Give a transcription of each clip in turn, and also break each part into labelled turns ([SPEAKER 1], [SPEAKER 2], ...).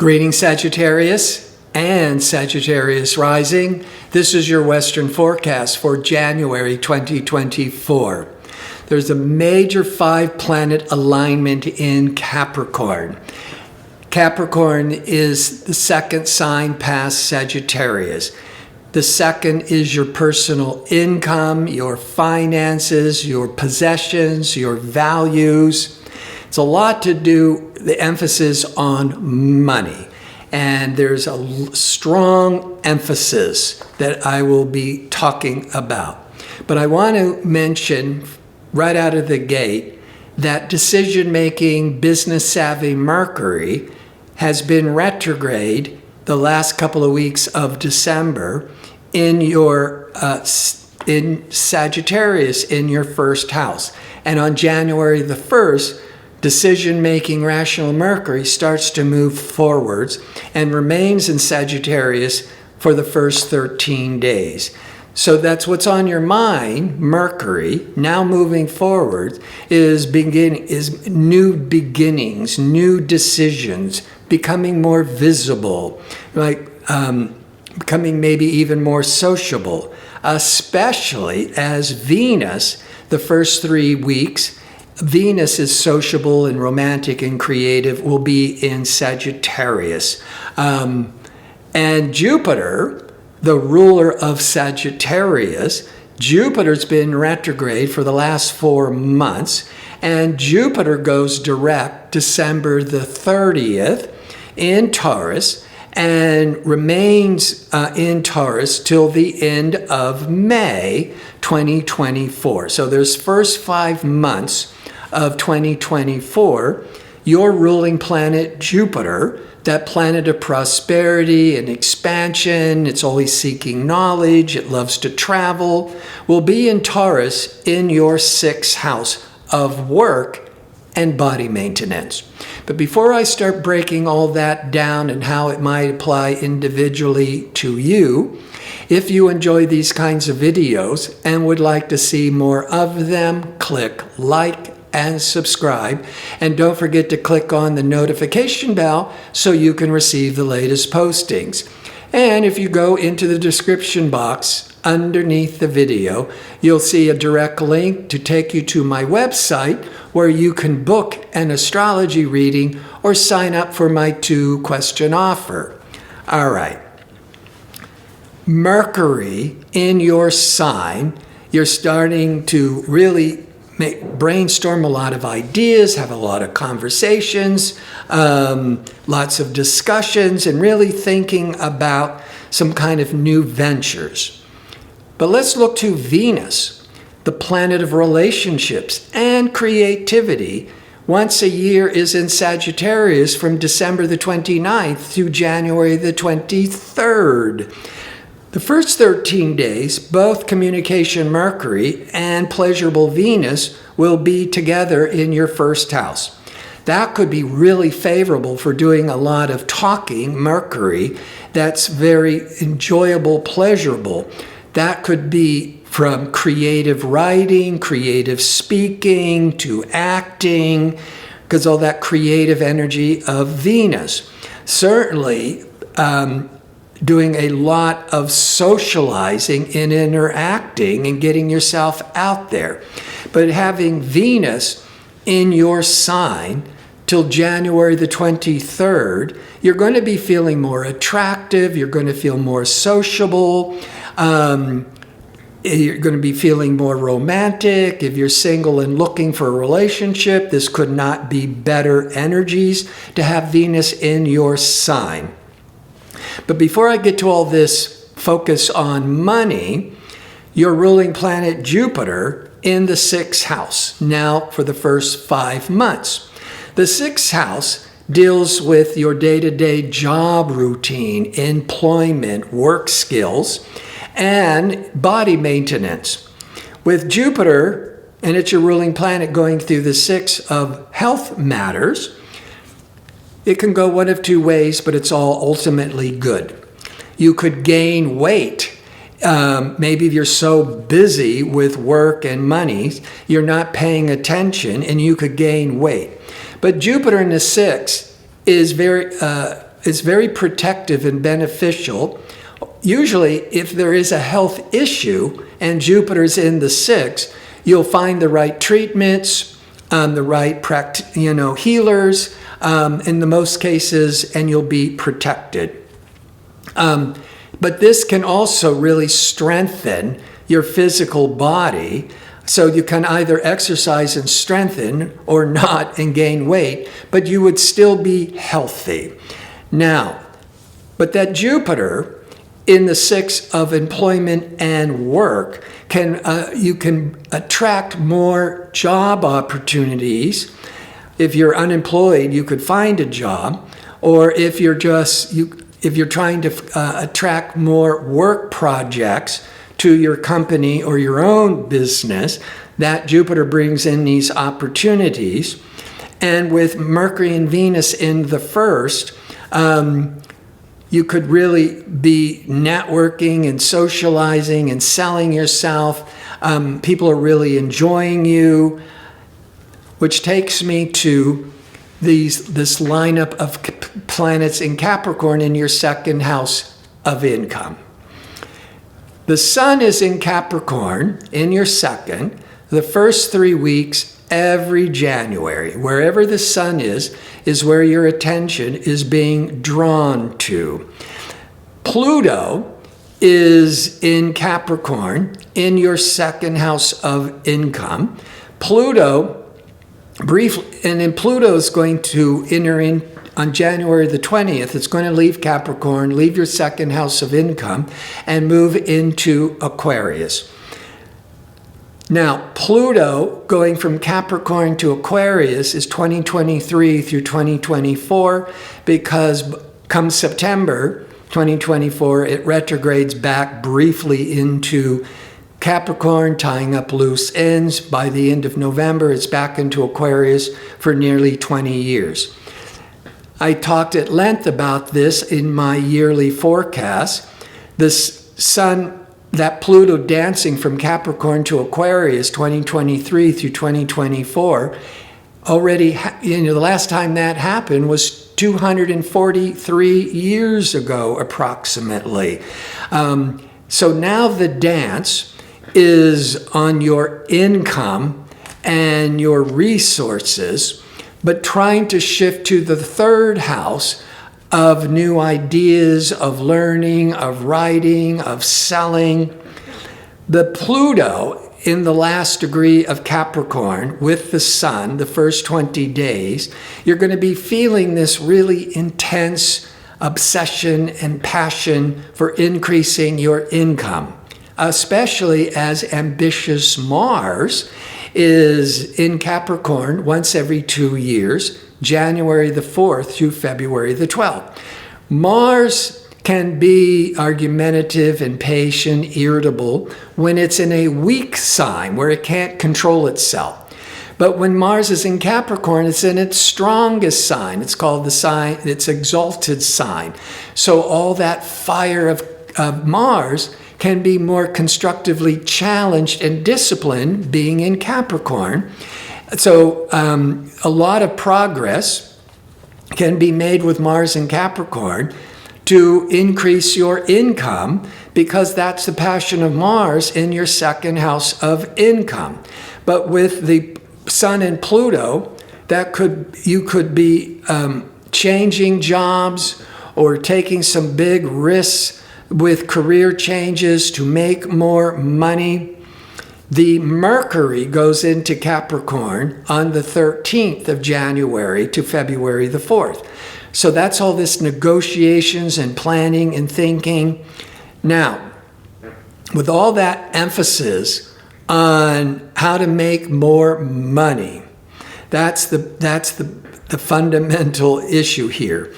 [SPEAKER 1] Greetings, Sagittarius and Sagittarius rising. This is your Western forecast for January 2024. There's a major 5-planet alignment in Capricorn. Capricorn is the second sign past Sagittarius. The second is your personal income, your finances, your possessions, your values. It's a lot to do, the emphasis on money. And there's a strong emphasis that I will be talking about. But I want to mention right out of the gate that decision-making, business-savvy Mercury has been retrograde the last couple of weeks of December in your in Sagittarius in your first house. And on January the 1st, decision-making rational Mercury starts to move forwards and remains in Sagittarius for the first 13 days. So that's what's on your mind. Mercury, now moving forward, is new beginnings, new decisions, becoming more visible, becoming maybe even more sociable, especially as Venus, the first 3 weeks, Venus is sociable and romantic and creative, will be in Sagittarius. And Jupiter, the ruler of Sagittarius, Jupiter's been retrograde for the last 4 months, and Jupiter goes direct December the 30th in Taurus and remains in Taurus till the end of May 2024. So there's first 5 months of 2024, your ruling planet Jupiter, that planet of prosperity and expansion, it's always seeking knowledge, it loves to travel, will be in Taurus in your 6th house of work and body maintenance. But before I start breaking all that down and how it might apply individually to you, if you enjoy these kinds of videos and would like to see more of them, click like and subscribe. And don't forget to click on the notification bell so you can receive the latest postings. And if you go into the description box underneath the video, you'll see a direct link to take you to my website where you can book an astrology reading or sign up for my 2-question offer. All right. Mercury in your sign, you're starting to really brainstorm a lot of ideas, have a lot of conversations, lots of discussions, and really thinking about some kind of new ventures. But let's look to Venus, the planet of relationships and creativity. Once a year is in Sagittarius from December the 29th to January the 23rd. The first 13 days, both communication Mercury and pleasurable Venus will be together in your 1st house. That could be really favorable for doing a lot of talking Mercury. That's very enjoyable, pleasurable. That could be from creative writing, creative speaking, to acting, because all that creative energy of Venus. Certainly, doing a lot of socializing and interacting and getting yourself out there. But having Venus in your sign till January the 23rd, you're going to be feeling more attractive, you're going to feel more sociable, you're going to be feeling more romantic. If you're single and looking for a relationship, this could not be better energies to have Venus in your sign. But before I get to all this focus on money, your ruling planet Jupiter in the 6th house, now for the first 5 months. The 6th house deals with your day-to-day job routine, employment, work skills, and body maintenance. With Jupiter, and it's your ruling planet going through the 6th of health matters, it can go one of 2 ways, but it's all ultimately good. You could gain weight. Maybe if you're so busy with work and money, you're not paying attention and you could gain weight. But Jupiter in the 6th is very is very protective and beneficial. Usually, if there is a health issue and Jupiter's in the 6th, you'll find the right treatments, the right healers in the most cases, and you'll be protected. But this can also really strengthen your physical body. So you can either exercise and strengthen or not and gain weight, but you would still be healthy. Now, but that Jupiter in the 6th of employment and work you can attract more job opportunities. If you're unemployed, you could find a job, or if you're trying to attract more work projects to your company or your own business, that Jupiter brings in these opportunities. And with Mercury and Venus in the 1st, you could really be networking and socializing and selling yourself. People are really enjoying you, which takes me to this lineup of planets in Capricorn in your 2nd house of income. The Sun is in Capricorn in your 2nd, the first 3 weeks every January. Wherever the Sun is where your attention is being drawn to. Pluto is in Capricorn in your 2nd house of income. Pluto is going to enter in on January the 20th. It's going to leave Capricorn, leave your 2nd house of income, and move into Aquarius. Now, Pluto going from Capricorn to Aquarius is 2023 through 2024, because come September 2024, it retrogrades back briefly into Capricorn, tying up loose ends. By the end of November, it's back into Aquarius for nearly 20 years. I talked at length about this in my yearly forecast. This Sun, that Pluto dancing from Capricorn to Aquarius 2023 through 2024, already, the last time that happened was 243 years ago, approximately. So now the dance is on your income and your resources, but trying to shift to the 3rd house of new ideas, of learning, of writing, of selling. The Pluto in the last degree of Capricorn with the Sun, the first 20 days, you're going to be feeling this really intense obsession and passion for increasing your income, especially as ambitious Mars is in Capricorn once every 2 years, January the 4th through February the 12th. Mars can be argumentative, impatient, irritable when it's in a weak sign where it can't control itself. But when Mars is in Capricorn, it's in its strongest sign. It's called its exalted sign. So all that fire of Mars can be more constructively challenged and disciplined being in Capricorn. So a lot of progress can be made with Mars in Capricorn to increase your income, because that's the passion of Mars in your 2nd house of income. But with the Sun and Pluto, you could be changing jobs or taking some big risks with career changes to make more money. The Mercury goes into Capricorn on the 13th of January to February the 4th. So that's all this negotiations and planning and thinking. Now, with all that emphasis on how to make more money, that's the fundamental issue here.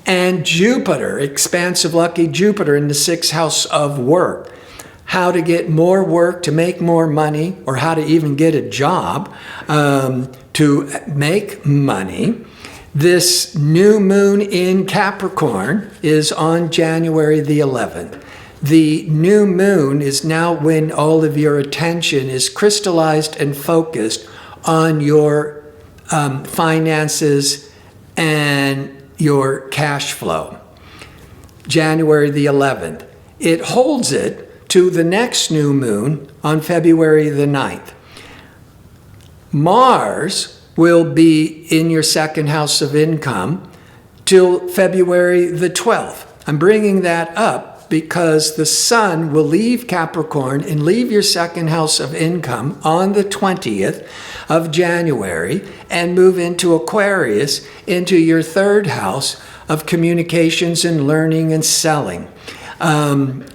[SPEAKER 1] And Jupiter, expansive lucky Jupiter in the 6th house of work, how to get more work to make more money, or how to even get a job to make money. This new moon in Capricorn is on January the 11th. The new moon is now when all of your attention is crystallized and focused on your finances and your cash flow. January the 11th. It holds it to the next new moon on February the 9th. Mars will be in your second house of income till February the 12th. I'm bringing that up because the sun will leave Capricorn and leave your second house of income on the 20th of January and move into Aquarius, into your third house of communications and learning and selling. And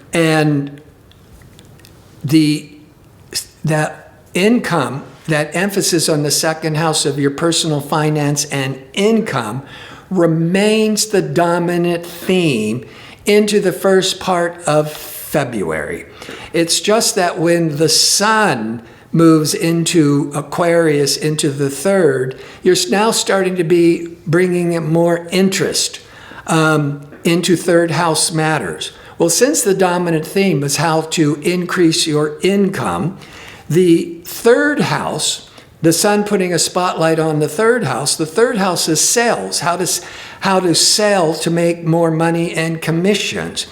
[SPEAKER 1] that income, that emphasis on the second house of your personal finance and income remains the dominant theme into the first part of February. It's just that when the sun moves into Aquarius, into the third, you're now starting to be bringing more interest into third house matters. Well, since the dominant theme is how to increase your income, the third house, the sun putting a spotlight on the third house is sales, how to sell to make more money and commissions.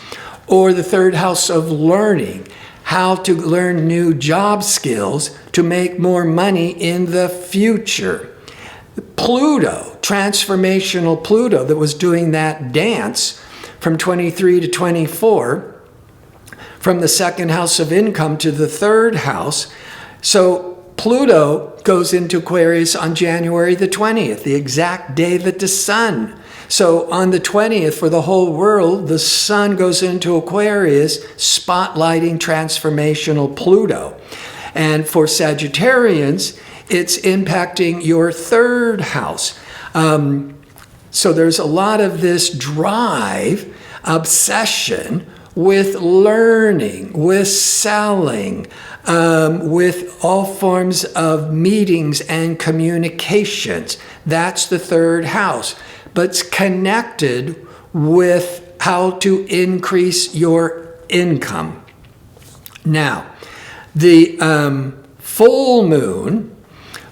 [SPEAKER 1] Or the third house of learning, how to learn new job skills to make more money in the future. Pluto, transformational Pluto that was doing that dance from 23 to 24, from the second house of income to the third house. So Pluto goes into Aquarius on January the 20th, the exact day that the sun. So on the 20th, for the whole world, the sun goes into Aquarius, spotlighting transformational Pluto. And for Sagittarians, it's impacting your third house. So there's a lot of this drive, obsession with learning, with selling, with all forms of meetings and communications. That's the third house. But it's connected with how to increase your income. Now, the full moon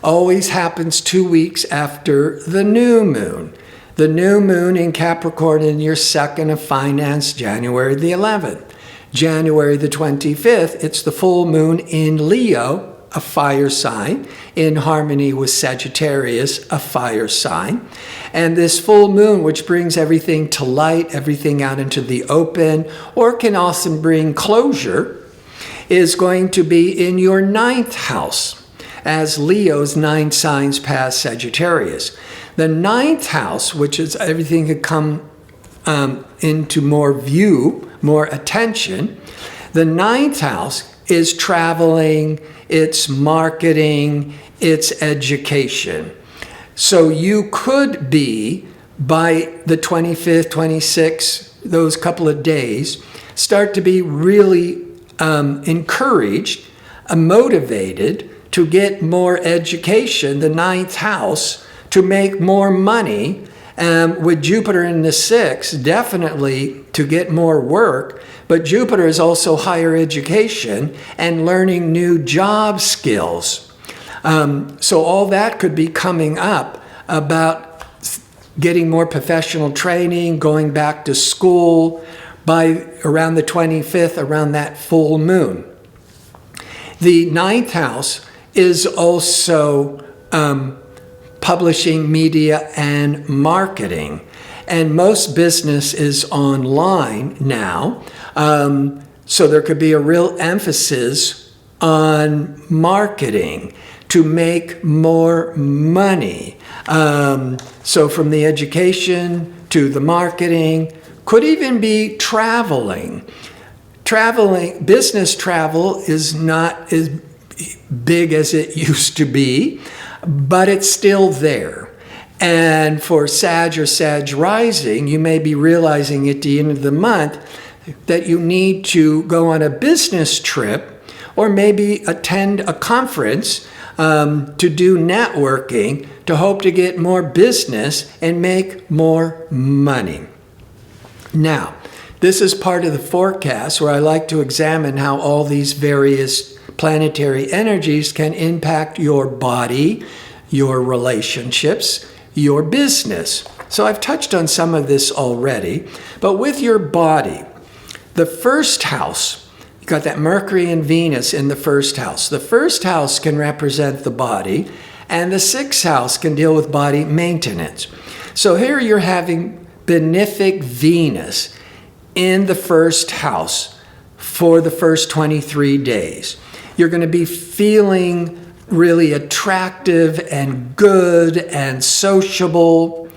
[SPEAKER 1] always happens 2 weeks after the new moon. The new moon in Capricorn in your second of finance, January the 11th. January the 25th, it's the full moon in Leo, a fire sign, in harmony with Sagittarius, a fire sign. And this full moon, which brings everything to light, everything out into the open, or can also bring closure, is going to be in your ninth house, as Leo's 9 signs pass Sagittarius. The ninth house, which is everything could come into more view, more attention. The ninth house is traveling, it's marketing, it's education. So you could be, by the 25th, 26th, those couple of days, start to be really encouraged, motivated to get more education, the ninth house, to make more money, with Jupiter in the 6th, definitely to get more work, but Jupiter is also higher education and learning new job skills. So all that could be coming up about getting more professional training, going back to school by around the 25th, around that full moon. The ninth house is also publishing, media, and marketing. And most business is online now. So there could be a real emphasis on marketing to make more money. So from the education to the marketing, could even be traveling. Traveling, business travel is not as big as it used to be, but it's still there. And for Sag or Sag rising, you may be realizing at the end of the month that you need to go on a business trip or maybe attend a conference to do networking to hope to get more business and make more money. Now, this is part of the forecast where I like to examine how all these various planetary energies can impact your body, your relationships, your business. So I've touched on some of this already, but with your body, the first house, you got that Mercury and Venus in the first house. The first house can represent the body, and the sixth house can deal with body maintenance. So here you're having benefic Venus in the first house for the first 23 days. You're going to be feeling really attractive and good and sociable.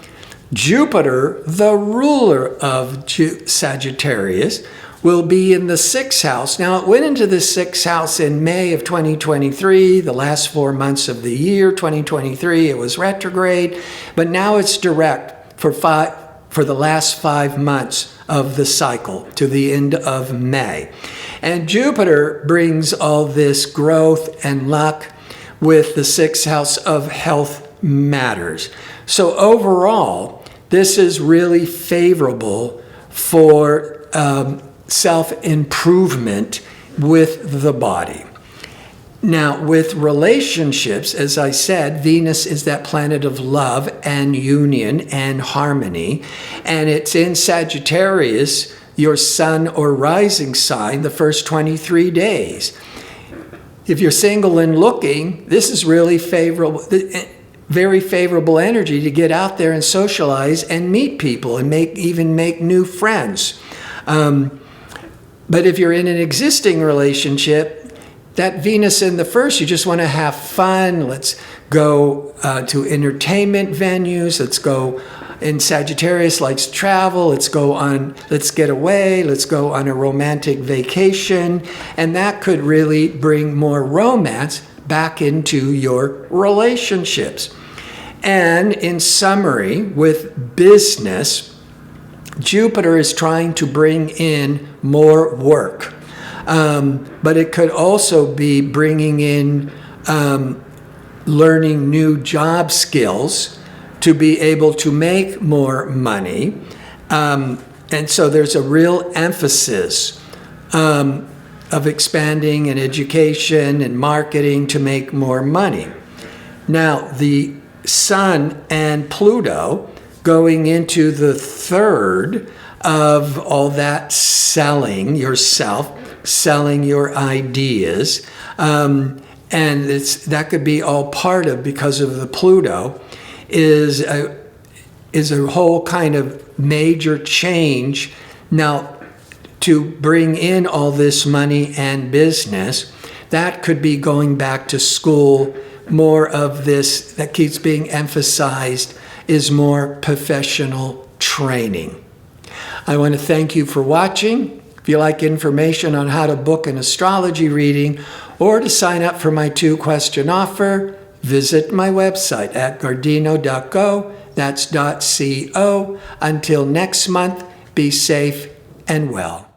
[SPEAKER 1] Jupiter, the ruler of Sagittarius, will be in the sixth house. Now, it went into the sixth house in May of 2023, the last 4 months of the year, 2023. It was retrograde, but now it's direct for the last 5 months of the cycle to the end of May. And Jupiter brings all this growth and luck with the sixth house of health matters. So overall, this is really favorable for self-improvement with the body. Now, with relationships, as I said, Venus is that planet of love and union and harmony, and it's in Sagittarius, your sun or rising sign, the first 23 days. If you're single and looking, this is really favorable, very favorable energy to get out there and socialize and meet people and even make new friends. But if you're in an existing relationship, that Venus in the first, you just want to have fun. Let's go to entertainment venues. Let's go, in Sagittarius, likes travel. Let's get away. Let's go on a romantic vacation. And that could really bring more romance back into your relationships. And in summary, with business, Jupiter is trying to bring in more work. But it could also be bringing in learning new job skills to be able to make more money. And so there's a real emphasis of expanding in education and marketing to make more money. Now, the Sun and Pluto going into the third of all that selling yourself, selling your ideas, and that could be all part of, because of the Pluto, is a whole kind of major change now to bring in all this money and business. That could be going back to school. More of this that keeps being emphasized is more professional training. I want to thank you for watching. If you like information on how to book an astrology reading or to sign up for my 2-question offer, visit my website at gardino.co. That's .co. Until next month, be safe and well.